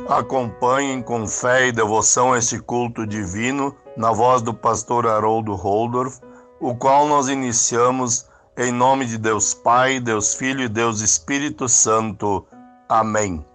Acompanhem com fé e devoção este culto divino na voz do pastor Haroldo Holdorf, o qual nós iniciamos em nome de Deus Pai, Deus Filho e Deus Espírito Santo. Amém.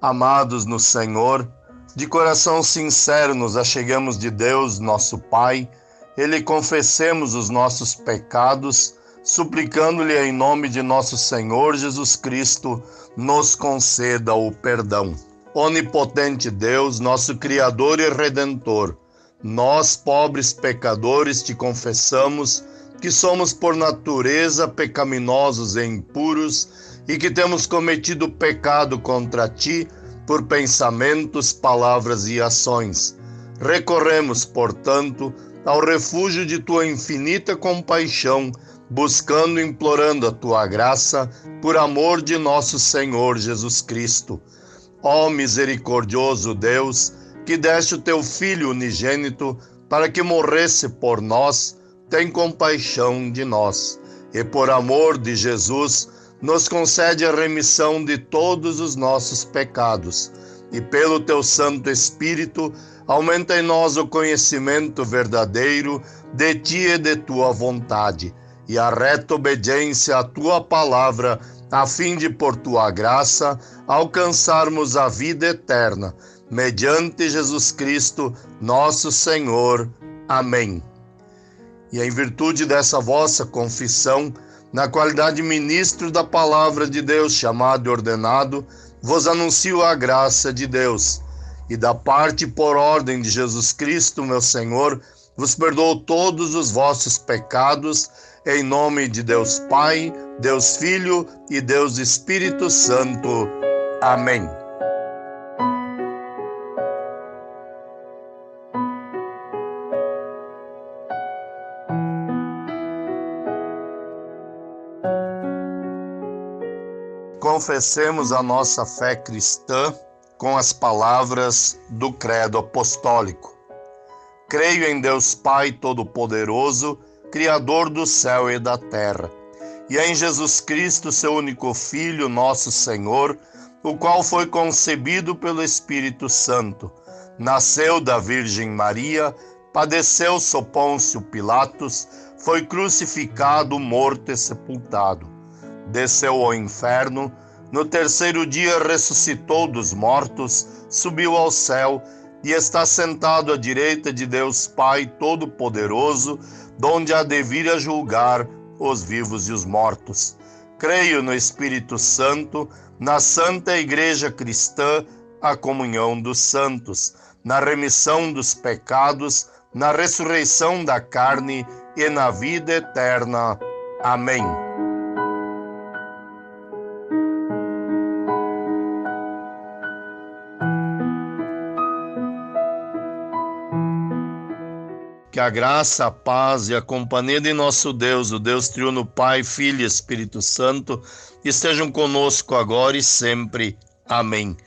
Amados no Senhor, de coração sincero nos achegamos de Deus, nosso Pai, e lhe confessemos os nossos pecados, suplicando-lhe em nome de nosso Senhor Jesus Cristo, nos conceda o perdão. Onipotente Deus, nosso Criador e Redentor, nós, pobres pecadores, te confessamos que somos por natureza pecaminosos e impuros e que temos cometido pecado contra ti por pensamentos, palavras e ações. Recorremos, portanto, ao refúgio de tua infinita compaixão, buscando e implorando a tua graça, por amor de nosso Senhor Jesus Cristo. Ó misericordioso Deus, que deste o teu Filho unigênito para que morresse por nós, tem compaixão de nós. E por amor de Jesus, nos concede a remissão de todos os nossos pecados. E pelo teu Santo Espírito, aumenta em nós o conhecimento verdadeiro de ti e de tua vontade, e a reta obediência à tua palavra, a fim de, por tua graça, alcançarmos a vida eterna, mediante Jesus Cristo, nosso Senhor. Amém. E em virtude dessa vossa confissão, na qualidade de ministro da palavra de Deus, chamado e ordenado, vos anuncio a graça de Deus. E da parte por ordem de Jesus Cristo, meu Senhor, vos perdoo todos os vossos pecados, em nome de Deus Pai, Deus Filho e Deus Espírito Santo. Amém. Confessemos a nossa fé cristã com as palavras do Credo Apostólico. Creio em Deus Pai Todo-Poderoso, Criador do céu e da terra, e em Jesus Cristo, seu único Filho, nosso Senhor, o qual foi concebido pelo Espírito Santo, nasceu da Virgem Maria, padeceu sob Pôncio Pilatos, foi crucificado, morto e sepultado. Desceu ao inferno, no terceiro dia ressuscitou dos mortos, subiu ao céu e está sentado à direita de Deus Pai Todo-Poderoso, donde há de vir a julgar os vivos e os mortos. Creio no Espírito Santo, na Santa Igreja Cristã, a comunhão dos santos, na remissão dos pecados, na ressurreição da carne e na vida eterna. Amém. Que a graça, a paz e a companhia de nosso Deus, o Deus triuno Pai, Filho e Espírito Santo, estejam conosco agora e sempre. Amém.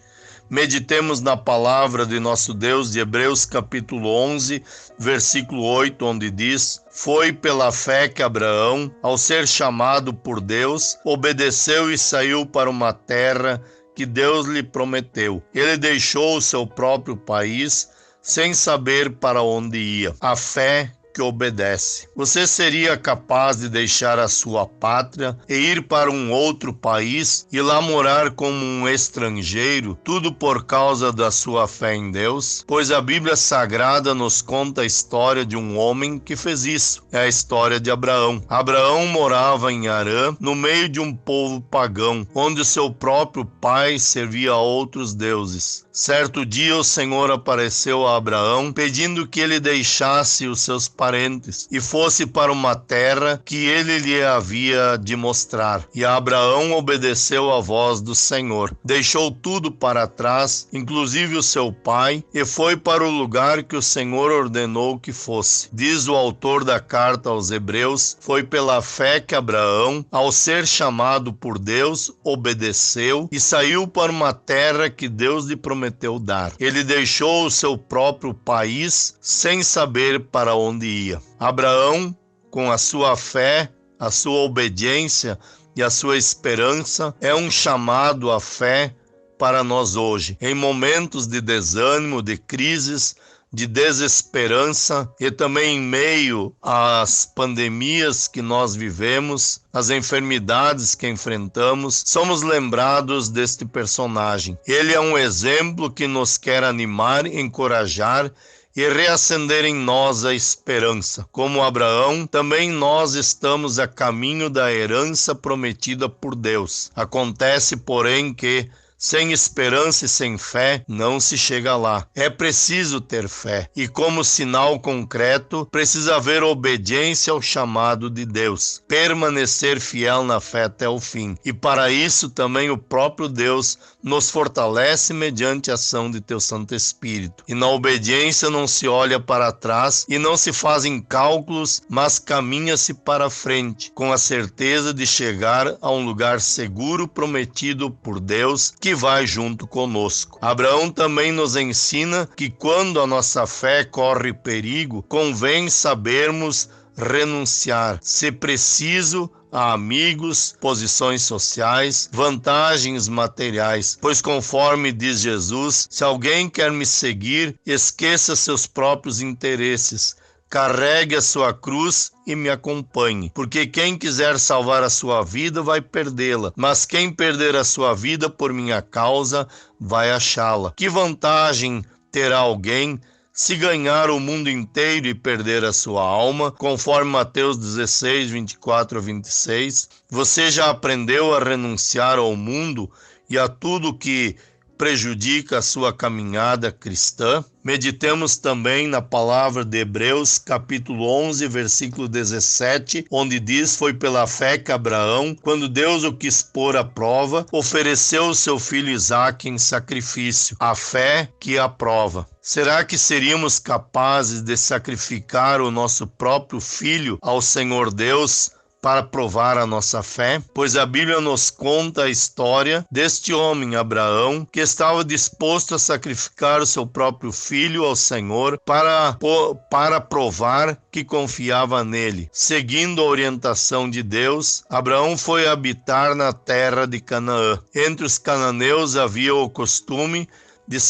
Meditemos na palavra de nosso Deus de Hebreus capítulo 11, versículo 8, onde diz: Foi pela fé que Abraão, ao ser chamado por Deus, obedeceu e saiu para uma terra que Deus lhe prometeu. Ele deixou o seu próprio país, sem saber para onde ia. A fé que obedece. Você seria capaz de deixar a sua pátria e ir para um outro país e lá morar como um estrangeiro, tudo por causa da sua fé em Deus? Pois a Bíblia Sagrada nos conta a história de um homem que fez isso. É a história de Abraão. Abraão morava em Harã, no meio de um povo pagão, onde o seu próprio pai servia a outros deuses. Certo dia o Senhor apareceu a Abraão, pedindo que ele deixasse os seus parentes e fosse para uma terra que ele lhe havia de mostrar. E Abraão obedeceu à voz do Senhor. Deixou tudo para trás, inclusive o seu pai, e foi para o lugar que o Senhor ordenou que fosse. Diz o autor da carta aos Hebreus: foi pela fé que Abraão, ao ser chamado por Deus, obedeceu e saiu para uma terra que Deus lhe prometeu dar. Ele deixou o seu próprio país sem saber para onde ia. Abraão, com a sua fé, a sua obediência e a sua esperança, é um chamado à fé para nós hoje, em momentos de desânimo, de crises, de desesperança e também em meio às pandemias que nós vivemos, às enfermidades que enfrentamos, somos lembrados deste personagem. Ele é um exemplo que nos quer animar, encorajar e reacender em nós a esperança. Como Abraão, também nós estamos a caminho da herança prometida por Deus. Acontece, porém, que sem esperança e sem fé, não se chega lá. É preciso ter fé. E como sinal concreto, precisa haver obediência ao chamado de Deus. Permanecer fiel na fé até o fim. E para isso também o próprio Deus nos fortalece mediante a ação de teu Santo Espírito. E na obediência não se olha para trás e não se fazem cálculos, mas caminha-se para frente, com a certeza de chegar a um lugar seguro prometido por Deus, que vai junto conosco. Abraão também nos ensina que quando a nossa fé corre perigo, convém sabermos renunciar, se preciso, a amigos, posições sociais, vantagens materiais, pois conforme diz Jesus, se alguém quer me seguir, esqueça seus próprios interesses, carregue a sua cruz e me acompanhe, porque quem quiser salvar a sua vida vai perdê-la, mas quem perder a sua vida por minha causa vai achá-la. Que vantagem terá alguém se ganhar o mundo inteiro e perder a sua alma? Conforme Mateus 16, 24 a 26, você já aprendeu a renunciar ao mundo e a tudo que prejudica a sua caminhada cristã? Meditemos também na palavra de Hebreus, capítulo 11, versículo 17, onde diz: foi pela fé que Abraão, quando Deus o quis pôr à prova, ofereceu o seu filho Isaque em sacrifício. A fé que aprova. Será que seríamos capazes de sacrificar o nosso próprio filho ao Senhor Deus para provar a nossa fé? Pois a Bíblia nos conta a história deste homem, Abraão, que estava disposto a sacrificar o seu próprio filho ao Senhor para provar que confiava nele. Seguindo a orientação de Deus, Abraão foi habitar na terra de Canaã. Entre os cananeus havia o costume de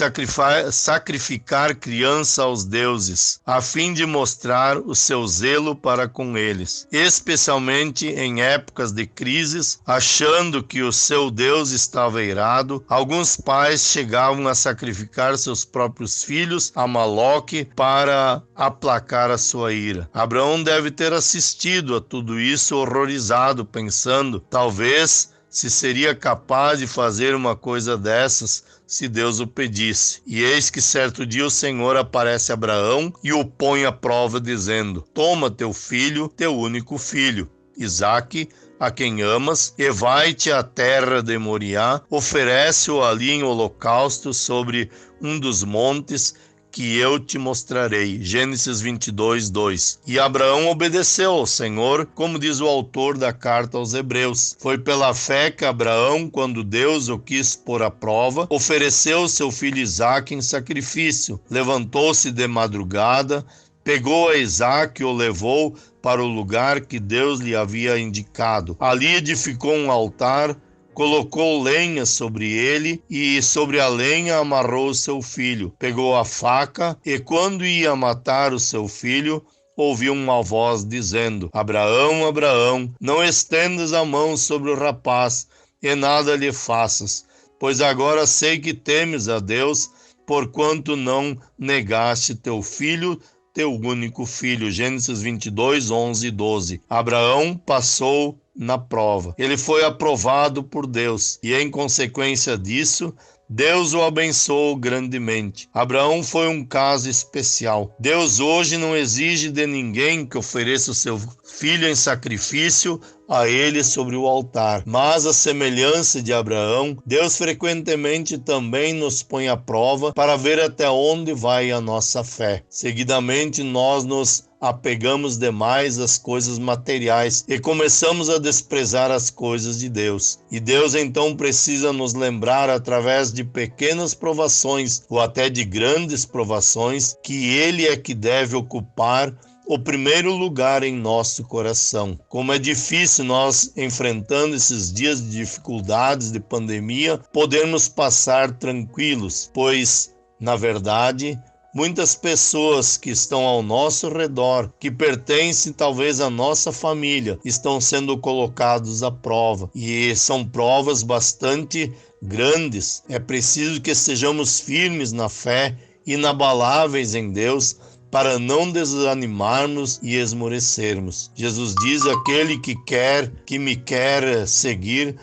sacrificar criança aos deuses, a fim de mostrar o seu zelo para com eles, especialmente em épocas de crises, achando que o seu Deus estava irado. Alguns pais chegavam a sacrificar seus próprios filhos a Moloque para aplacar a sua ira. Abraão deve ter assistido a tudo isso horrorizado, pensando, talvez, se seria capaz de fazer uma coisa dessas se Deus o pedisse. E eis que certo dia o Senhor aparece a Abraão e o põe à prova, dizendo: toma teu filho, teu único filho, Isaque, a quem amas, e vai-te à terra de Moriá, oferece-o ali em holocausto sobre um dos montes que eu te mostrarei. Gênesis 22, 2. E Abraão obedeceu ao Senhor, como diz o autor da carta aos Hebreus. Foi pela fé que Abraão, quando Deus o quis pôr à prova, ofereceu seu filho Isaque em sacrifício. Levantou-se de madrugada, pegou a Isaque e o levou para o lugar que Deus lhe havia indicado. Ali edificou um altar, colocou lenha sobre ele e sobre a lenha amarrou o seu filho. Pegou a faca e, quando ia matar o seu filho, ouviu uma voz dizendo: Abraão, Abraão, não estendas a mão sobre o rapaz e nada lhe faças, pois agora sei que temes a Deus, porquanto não negaste teu filho, teu único filho. Gênesis 22, 11 e 12. Abraão passou na prova. Ele foi aprovado por Deus e, em consequência disso, Deus o abençoou grandemente. Abraão foi um caso especial. Deus hoje não exige de ninguém que ofereça o seu filho em sacrifício a ele sobre o altar. Mas, à semelhança de Abraão, Deus frequentemente também nos põe à prova para ver até onde vai a nossa fé. Seguidamente, nós nos apegamos demais às coisas materiais e começamos a desprezar as coisas de Deus. E Deus então precisa nos lembrar, através de pequenas provações ou até de grandes provações, que Ele é que deve ocupar o primeiro lugar em nosso coração. Como é difícil nós, enfrentando esses dias de dificuldades, de pandemia, podermos passar tranquilos, pois, na verdade, muitas pessoas que estão ao nosso redor, que pertencem talvez à nossa família, estão sendo colocados à prova. E são provas bastante grandes. É preciso que estejamos firmes na fé, inabaláveis em Deus, para não desanimarmos e esmorecermos. Jesus diz: aquele que me quer seguir,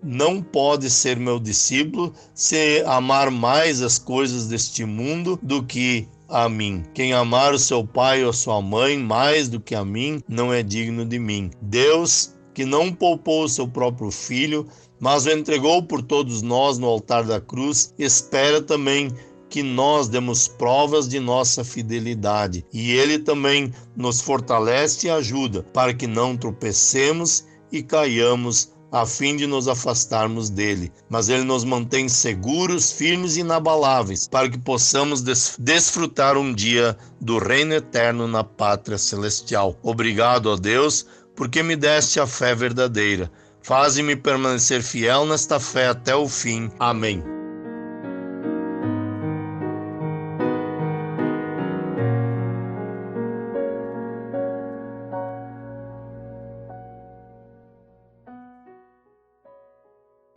não pode ser meu discípulo se amar mais as coisas deste mundo do que a mim. Quem amar o seu pai ou a sua mãe mais do que a mim, não é digno de mim. Deus, que não poupou o seu próprio filho, mas o entregou por todos nós no altar da cruz, espera também que nós demos provas de nossa fidelidade. E Ele também nos fortalece e ajuda para que não tropecemos e caiamos a fim de nos afastarmos dele. Mas Ele nos mantém seguros, firmes e inabaláveis, para que possamos desfrutar um dia do reino eterno na pátria celestial. Obrigado, ó Deus, porque me deste a fé verdadeira. Faze-me permanecer fiel nesta fé até o fim. Amém.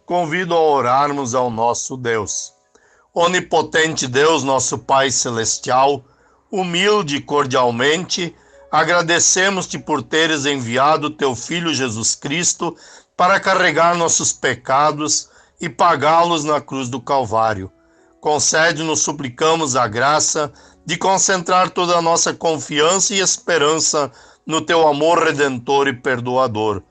Convido a orarmos ao nosso Deus. Onipotente Deus, nosso Pai Celestial, humilde e cordialmente, agradecemos-te por teres enviado teu Filho Jesus Cristo para carregar nossos pecados e pagá-los na cruz do Calvário. Concede-nos, suplicamos, a graça de concentrar toda a nossa confiança e esperança no teu amor redentor e perdoador.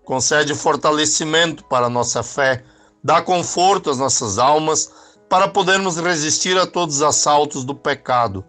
Concede fortalecimento para a nossa fé, dá conforto às nossas almas para podermos resistir a todos os assaltos do pecado.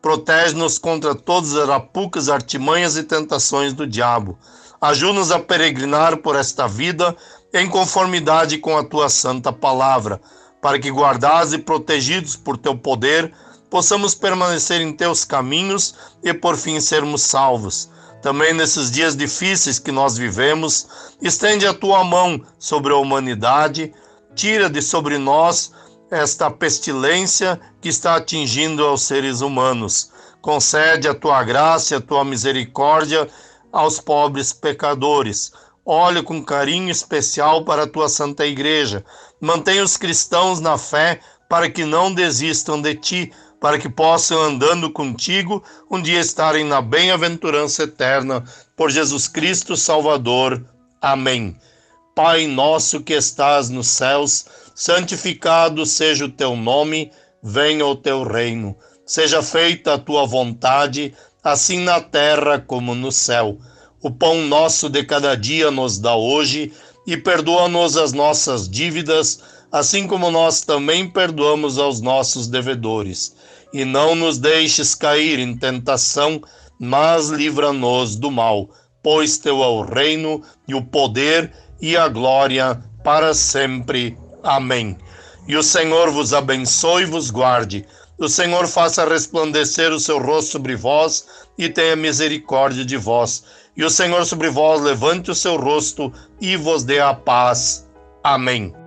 Protege-nos contra todas as arapucas, artimanhas e tentações do diabo. Ajuda-nos a peregrinar por esta vida em conformidade com a tua santa palavra, para que, guardados e protegidos por teu poder, possamos permanecer em teus caminhos e por fim sermos salvos. Também nesses dias difíceis que nós vivemos, estende a tua mão sobre a humanidade, tira de sobre nós esta pestilência que está atingindo aos seres humanos. Concede a tua graça e a tua misericórdia aos pobres pecadores. Olha com carinho especial para a tua santa igreja. Mantenha os cristãos na fé para que não desistam de ti, para que possam, andando contigo, um dia estarem na bem-aventurança eterna, por Jesus Cristo Salvador. Amém. Pai nosso que estás nos céus, santificado seja o teu nome, venha o teu reino. Seja feita a tua vontade, assim na terra como no céu. O pão nosso de cada dia nos dá hoje, e perdoa-nos as nossas dívidas, assim como nós também perdoamos aos nossos devedores. E não nos deixes cair em tentação, mas livra-nos do mal, pois teu é o reino, e o poder, e a glória, para sempre. Amém. E o Senhor vos abençoe e vos guarde. O Senhor faça resplandecer o seu rosto sobre vós, e tenha misericórdia de vós. E o Senhor sobre vós levante o seu rosto, e vos dê a paz. Amém.